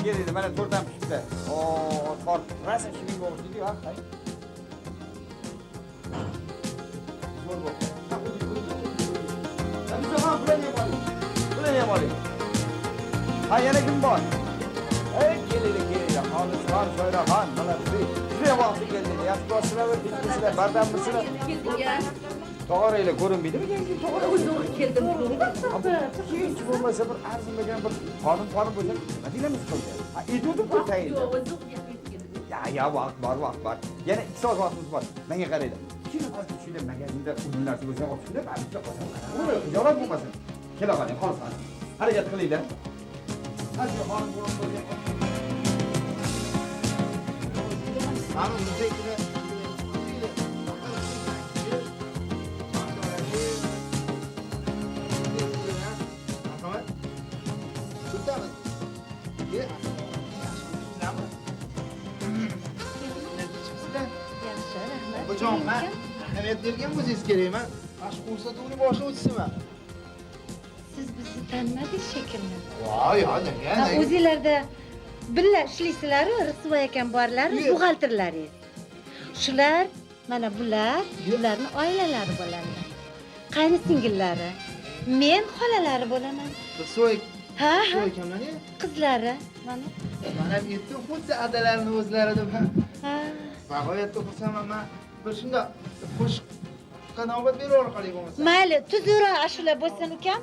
Keldi, mana to'rtdan pishdi. Tort, rasa shiringa o'xshaydi, ha. Zo'r bo'ldi. Bularni ham oling. Ha, yana kim bor? Keldi. Xolisxon, Shoiraxon, mana juda vaqti keldi. Yaxshi bo'lsizlar, bizlar bardammisizlar? To'g'rilar ko'rinmaydimi? O'zim keldim. Hech bo'lmasa bir arzimlagan bir xonim bo'lsa, madinamiz qo'ydi. Aytuvdim qo'ysayin. Ya, vaqt bor. Yana 2 soat vaqtimiz bor. Menga qaranglar. Kim hozir shunday magazinda urnlarni bo'lsa olib chiqib, bitta qo'yaman. Uni xijolat bo'lmasin. Kela qoling, xolos. Harakat qilinglar. Hadi xonim bo'lgan. Mana muzdekni Hocam, ben ahamiyat bergan bo'lsangiz kerakman. Mana shu ko'rsatuvni boshlovchisiman. Siz bizni tanimadingiz shekilli. Voy, nega? O'zingizlarda birga ishlaysizlar-ku, Rixsivoy akam borlar, buxgalterlaringiz. Shular, mana bularning oilalari bo'ladi. Qayni singillari. Men xolalari bo'laman. Rixsivoy Ha, ekanlar. qizlari mana. Mana bu yerda xuddi adalarini o'zlari deb. Ha. Bag'oyatda xursandman. Men bir shunda qo'shiqqa navbat berib qolay bo'lmasa. Mayli, tuzukroq ashula bo'lsin ukam.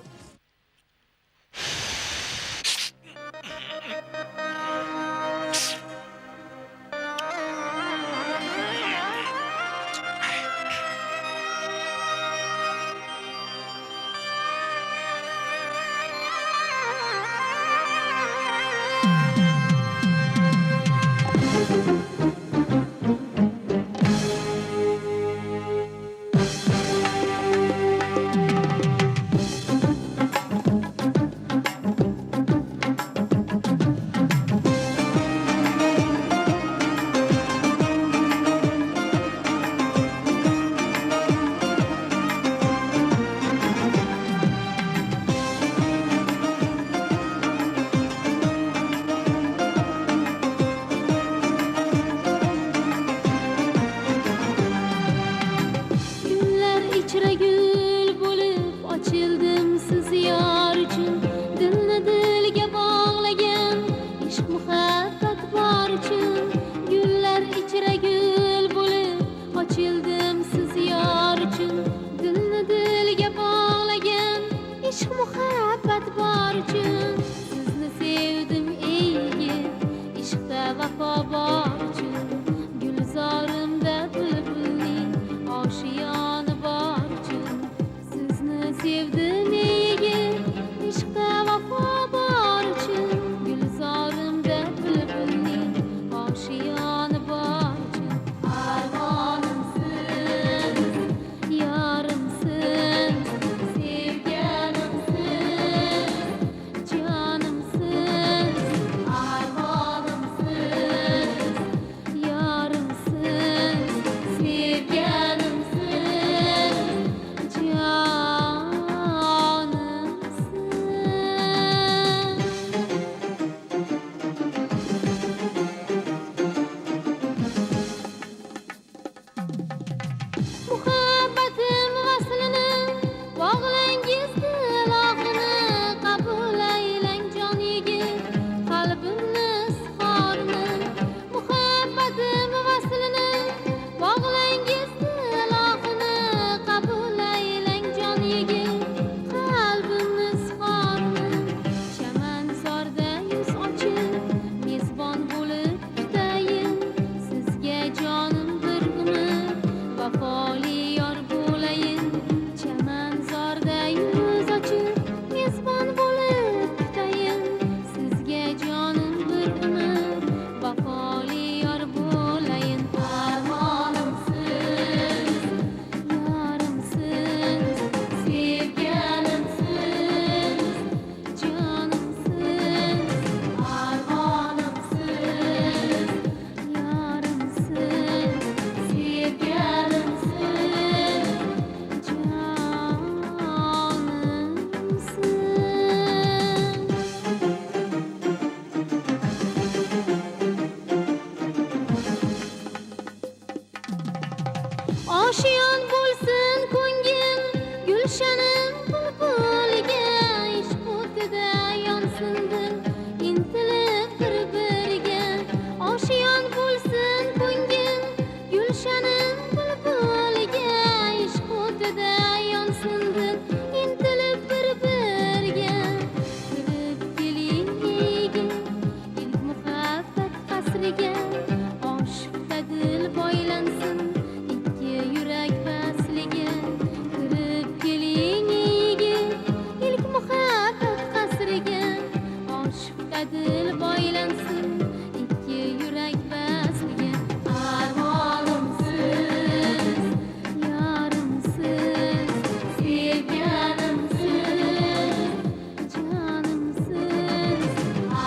yor bo'layin armonimsiz yorimsiz sevganimsiz jonimsiz armonimsiz yorimsiz sevganimsiz Oshiyon bo'lsin ko'ngil gulshanim bulbuliga ishq o'tida yonsin dil intilib bir-biriga Oshiyon bo'lsin ko'ngil gulshanim bulbuliga ishq o'tida yonsin dil intilib bir-biriga kirib keling ilk muhabbat qasriga oshiqda dil boylansin yurak fasliga kirib keling ilk muhabbat qasriga oshiqda dil boylansin ikki yurak fasliga armonimsiz yorimsiz sevganimsiz jonimsiz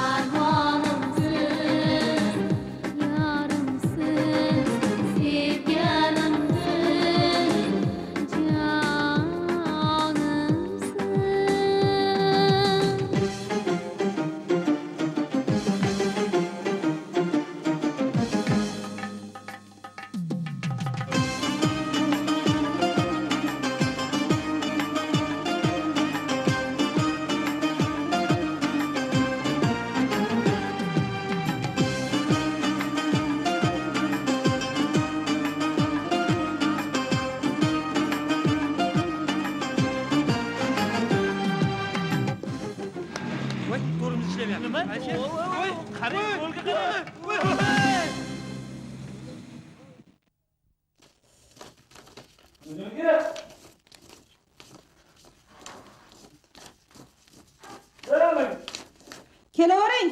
armonimsiz yorimsiz Voy, to'rimiz ishlayapti. Nima? Voy, qarang, qo'lga qarang. Nima? Kelavering.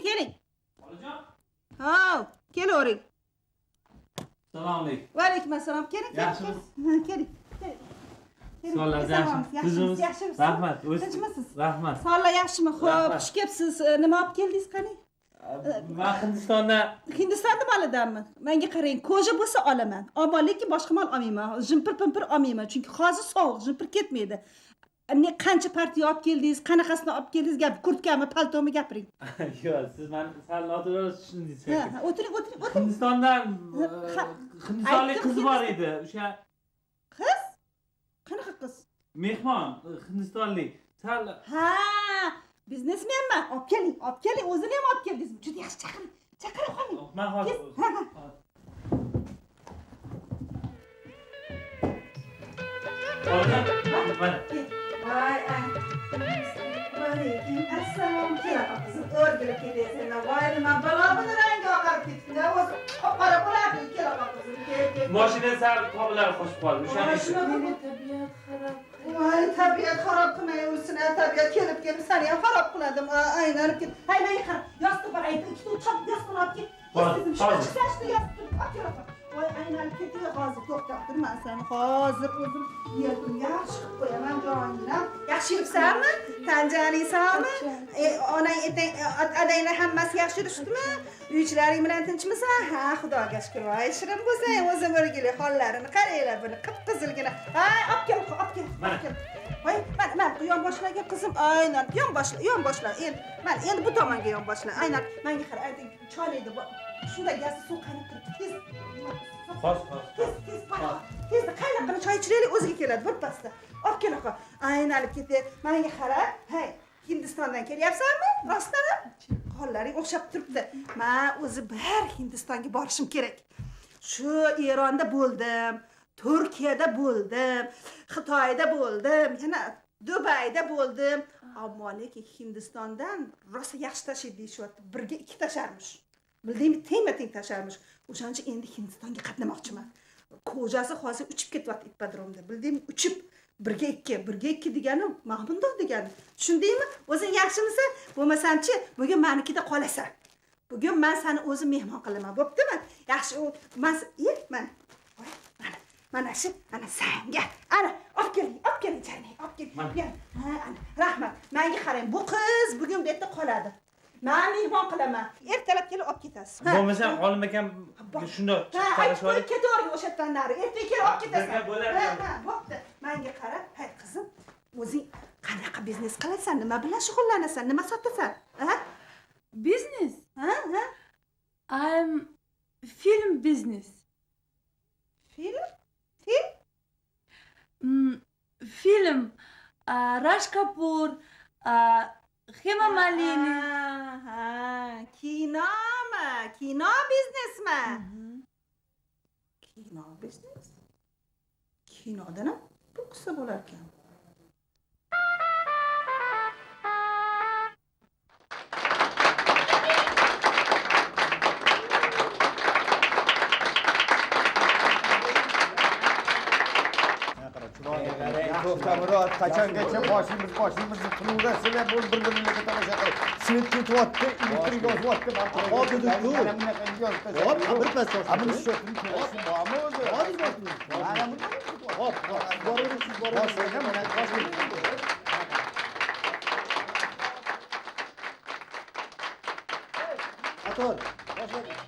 Keling. Olajon. Ha, kelavering. Assalomu alaykum. Va alaykum assalom. Keling. Yaxshimisiz? Keling. Sonlar yaxshimi? Tuzimiz. Rahmat. Tinchmisiz? Rahmat. Sonlar yaxshimi? Xo'p, Rahmat. xush kelibsiz. Nima olib keldingiz qani? Men Hindistonda molidanmi? Menga qarang, koja bo'lsa olaman. Ammo lekin boshqa mol olmayman. Jimpir-pimpir olmayman, chunki hozir sovuq, jimpir ketmaydi. Qancha partiya olib keldingiz, qanaqasini olib keldingiz, gap kurtkami, paltomi gapiring. yo'q, siz meni sal noto'g'ri tushundingiz. Ha, o'tiring. Hindistondan hindistonlik qiz bor edi. O'sha qiz? Qanaqa qiz? mehmon hindistonlik. Sal Ha, biznesmenmi? Olib keling, o'zini ham olib keldingizmi? Juda yaxshi chaqiring. Chaqirib qoling. men hozir Voy, Vaalaykum assalom. Kelaqa qizim, o'rgilib ketasan. Voy, nima balo buni rangi oqarib ketdi. O'zi qora bo'ladi, kelaqa qizim. mashina sal qobillar qo'shib qoldi. O'shaning uchun. Tabiat xarob. Voy, tabiat xarob qilmayursin. Tabiat kelib seni ham xarob qiladim. Aylanib ket. Hay, qara. Yostiq bor, aytib, ikkita uchoq yostiq olib ket. Voy, aylanib ketdi. Hozir to'xtab tur, men seni hozir o'zim yerdim. Yaxshi qilib qo'yaman, joninam. Yaxshi yuribsanmi? Tanjaning sog'mi? Onang, adanglar hammasi yaxshi yuribdimi? Uychilaring bilan tinchmisan? Ha, xudoga shukr. Voy, shirin bo'lsang, o'zim o'rgili hollarini qaranglar buni, qip-qizilgina. Hay, olib kel. Voy, men yonboshlaga qizim, aynan yonboshla. Endi bu tomonga yonboshla. Aynan menga qara, ayting, cholaydi. Shunda gaz suv qaynab turibdi. Tez, qaynab choy ichiraylik, o'ziga keladi birpasda. Olib kel oqa. Aylanib ketdi. Menga qara. Hay, Hindistondan kelyapsanmi? Rostdan? Qo'llaring o'xshab turibdi. Men o'zi bir Hindistonga borishim kerak. Shu Eronda bo'ldim, Turkiyada bo'ldim, Xitoyda bo'ldim, yana Dubayda bo'ldim. Ammo lekin Hindistondan rosa yaxshi tashiydi deyishyapti. Birga 2 tasharmish. Bildingmi, teng tasharmish. O'shaning uchun endi Hindistonga qatnamoqchiman. Kojasi hozir uchib ketyapti ippadromda. Bildingmi, uchib. birga ikki degani mana bundoq degani. Tushundingmi? O'zing yaxshimisan? Bo'lmasam-chi, bugun menikida qolasan. Bugun men seni o'zim mehmon qilaman, bo'ptimi? Yaxshi, men mana shu ana senga. Ana, olib keling, jani, olib keling. Ha, ana, rahmat. Menga qarang, bu qiz bugun bu yerda qoladi. Men mehmon qilaman. Ertalab kelib olib ketasiz. Bo'lmasa olim akam shundoq qarashib olib ketavergan o'shadan nari. Ertaga kelib olib ketasan. Ha, bo'pti. Menga qara. Hay qizim, o'zing qanaqa biznes qilasan? Nima bilan shug'ullanasan? Nima sotasan? Ha? Business? Ha? I'm film business. Film? Film. Raj Kapoor, Hema Malini. Ha, kinomi? Kino biznesmi? Kino biznes? Kinodan ham bu qilsa bo'lar ekan. To'xtamurod, qachongacha boshimizni qiluvda sizlar bir-biringizga tomosha qilib. Svet ketyapti, elektrik yozyapti. Hop dedi ku. Mana bunaqa yozib Hop, bir pas to'xta. Buni shotini ko'rishim bormi o'zi? Hozir boshlaymiz. Mana buni Hop, boraverasiz, boshlaydi, mana boshlaydi. Ator, boshla.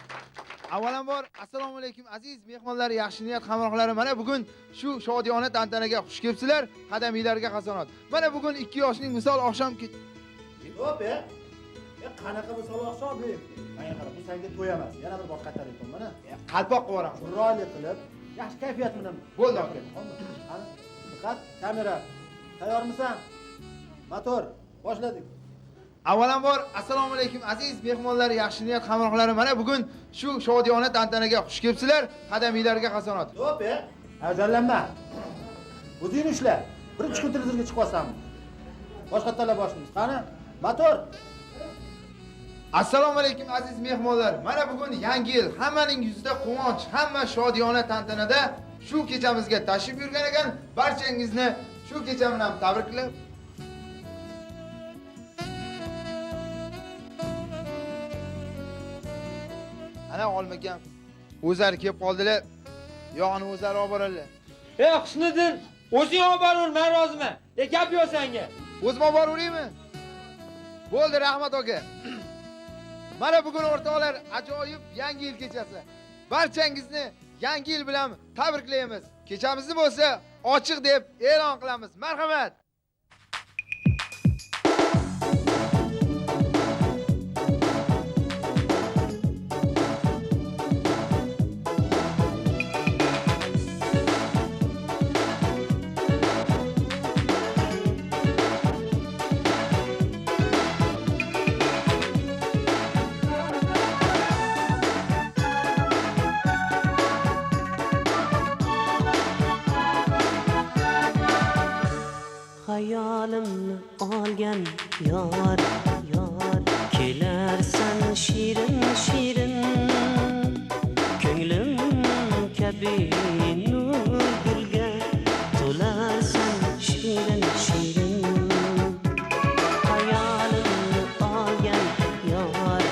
Avvalambor assalomu alaykum aziz mehmonlar, yaxshi niyat hamrohlari. Mana bugun shu shodiyona tantanaga xush kelibsizlar. Qadaminglarga qasonat. Mana bugun 2 yoshning misol oqshom Hop, qanaqa misol oqshom ey? Mana qara, bu senga to'y emas. Yana bir bor qaytaryapman mana. qalpoq qilib oraman. Chiroyli qilib, yaxshi kayfiyat bilan. Bo'ldi aka. Qani, diqqat, kamera. Tayyormisan? Motor, boshladik. Avvalambor assalomu alaykum aziz mehmonlar, yaxshi niyat hamrohlari. Mana bugun shu shodiyona tantanaga xush kelibsizlar. Qadaminglarga qasonat. Hop, hayajonlanma. O'zing ishla. Birinchi kun televizorga chiqasanmi? Boshqa talab boshlaymiz. Qani, motor. Assalomu alaykum aziz mehmonlar. Mana bugun yangi yil, hammaning yuzida quvonch, hamma shodiyona tantanada shu kechamizga tashrif yurgan ekan. Barchangizni shu kecha bilan tabriklab ana olmagan o'zlari kelib qoldilar. Yog'ini o'zlari olib boradilar. Husniddin, o'zing olib boraver, men roziman. Gap yo'q senga. O'zim olib boraveraymi? Bo'ldi, rahmat aka. Mana bugun o'rtoqlar, ajoyib yangi yil kechasi. Barchangizni yangi yil bilan tabriklaymiz. Kechamizni bo'lsa ochiq deb e'lon qilamiz. Marhamat. Hayalimni olgan yor, yor, kelarsan shirin, shirin, ko'nglim kabi nur gulga to'larsan shirin, shirin. Hayalimni olgan yor,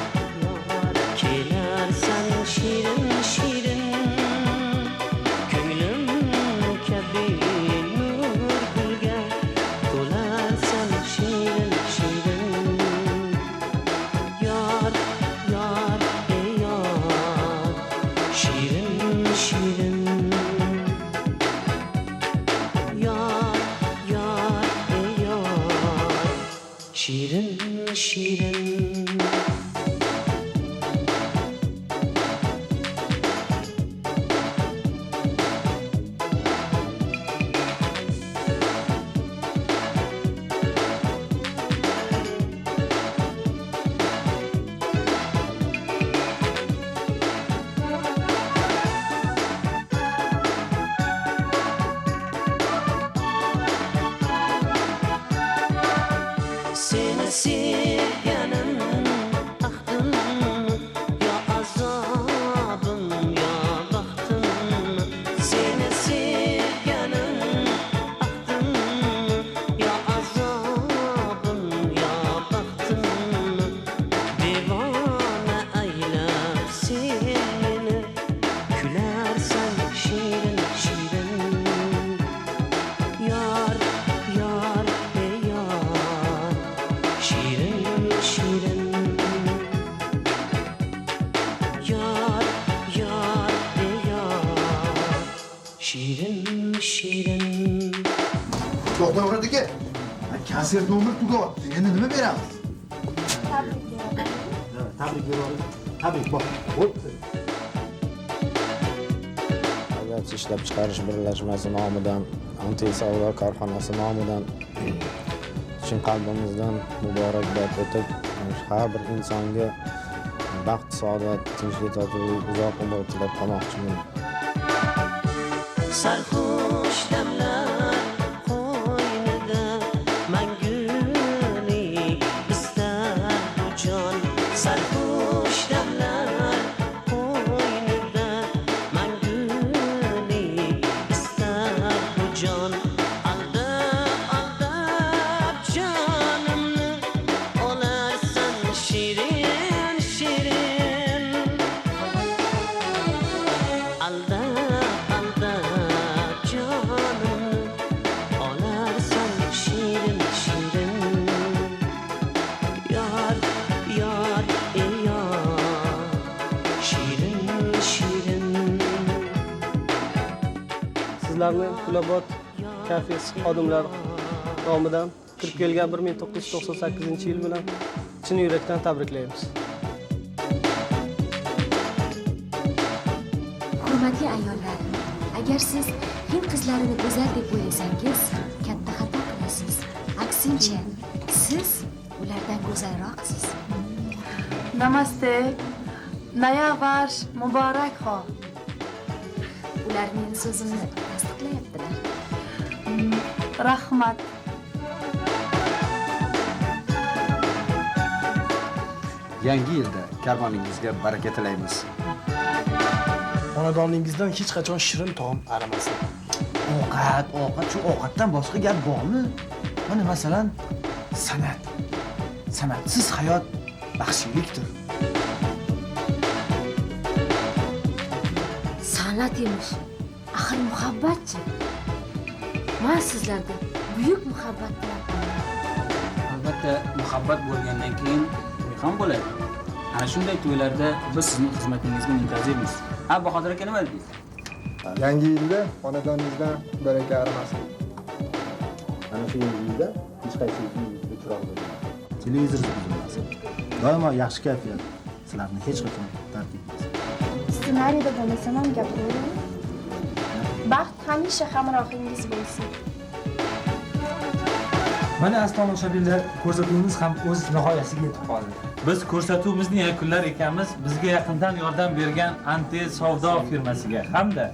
yor, kelarsan shirin, shirin, ko'nglim kabi şirin, şirin. Seni sevganim To'xta Murat aka. Konsert nomer tugayapti. Endi nima beramiz? Tabrik beramiz. Tabrik bor. Bo'pti. Davlat ishlab chiqarish birlashmasi nomidan, Antel savdo korxonasi nomidan chin qalbimizdan muborakbod etib, har bir insonga baxt, saodat, tinchlik, totuvlik, uzoq umr tilab qolmoqchiman. Sarxush damlar qo'ynida mangulik istar bu jon. Sarxush damlar qo'ynida mangulik istar bu jon. Aldab jonimni olarsan shirin shirin. Aldab jonimni olarsan shirin shirin. Yor yor yor shirin shirin. Sizlarni Kulobod kafesi xodimlari nomidan kirib kelgan 1998-yil bilan chin yurakdan tabriklaymiz. Hurmatli ayollar, agar siz hind qizlarini go'zal deb o'ylasangiz, katta xato qilasiz. Aksincha, siz ulardan go'zalroqsiz. Namaste. Naya varsh muborak ho. Ular meni so'zimni tasdiqlayaptilar. Rahmat. Yangi yilda karvoningizga baraka tilaymiz. Xonadoningizdan hech qachon shirin taom arimasin. Ovqat, shu ovqatdan boshqa gap bormi? Mana masalan, san'at. San'atsiz hayot baxshilikdir. San'at emish. Axir muhabbatchi. Men sizlarga buyuk muhabbat qilaman. Albatta, muhabbat bo'lgandan keyin to'y ham bo'ladi. Ana shunday to'ylarda biz sizning xizmatingizga muntazirmiz. Ha, Bahodir aka nima dedingiz? Yangi yilda xonadoningizdan baraka arimasin. Ana shu yilda hech qaysi uyingizda chiroq bo'lmaydi. Televizoringiz buzilmasin. Doimo yaxshi kayfiyat. Sizlarni hech qachon tark etmasin. Ssenariyda bo'lmasam ham gapiravering. Baxt hamisha hamrohingiz bo'lsin. Mana astomoshabinlar ko'rsatuvimiz ham o'z nihoyasiga yetib qoldi. Biz ko'rsatuvimizni yakunlar ekanmiz, bizga yaqindan yordam bergan Antel savdo firmasiga hamda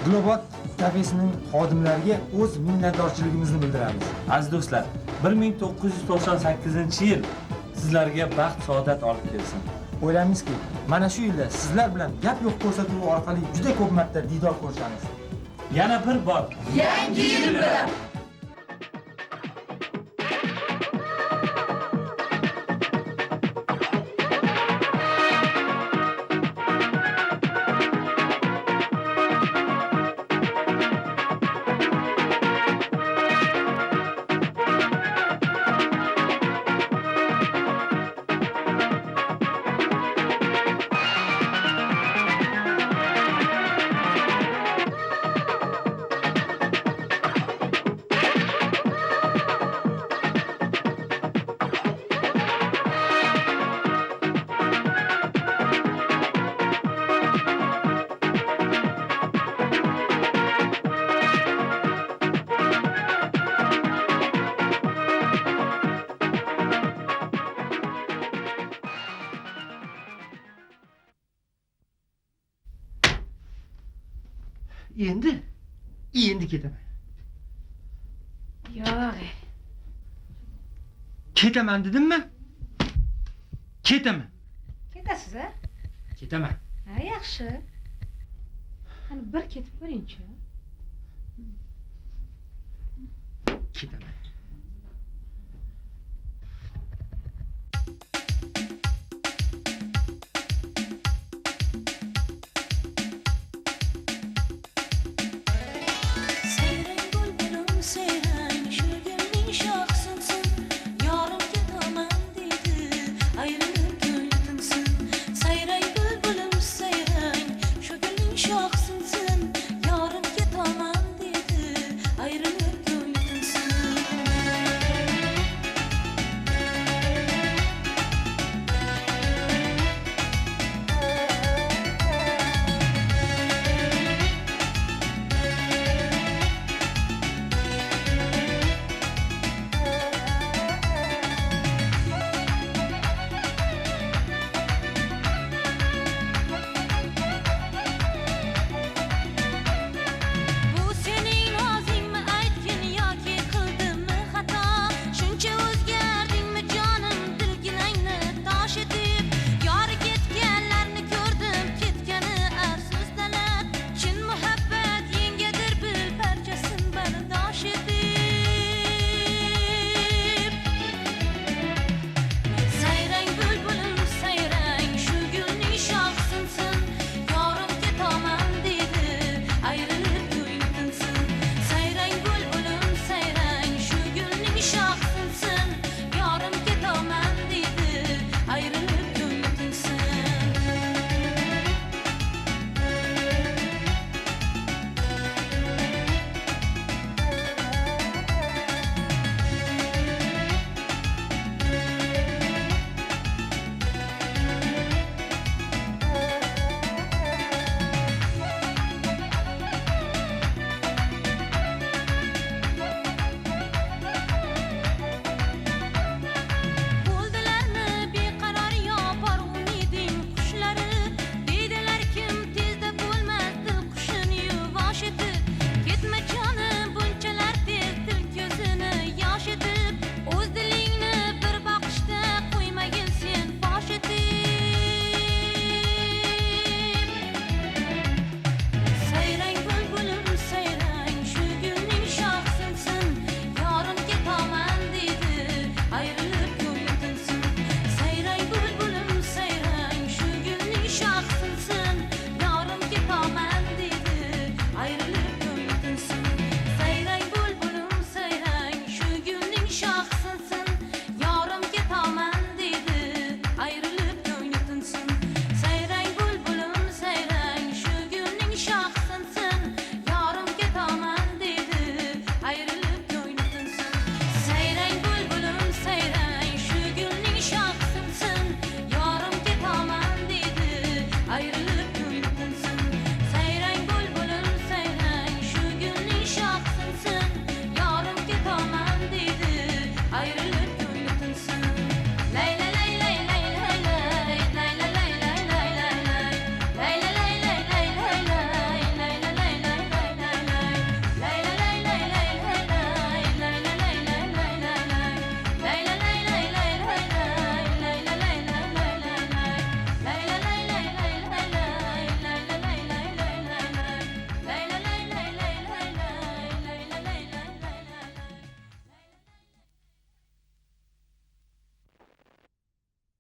Globot kafesining xodimlariga o'z minnatdorchiligimizni bildiramiz. Aziz do'stlar, 1998-yil sizlarga baxt, saodat olib kelsin. O'ylaymizki, mana shu yilda sizlar bilan gap yo'q ko'rsatuvi orqali juda ko'p marta diydor ko'rishamiz. Yana bir bor Yangi yil bilan Endi ketaman. Yo'q. Ketaman dedimmi? Ketaman. Ketasiz, a? Ketaman. Ha, yaxshi. Qani bir ketib ko'ring-chi. Ketaman.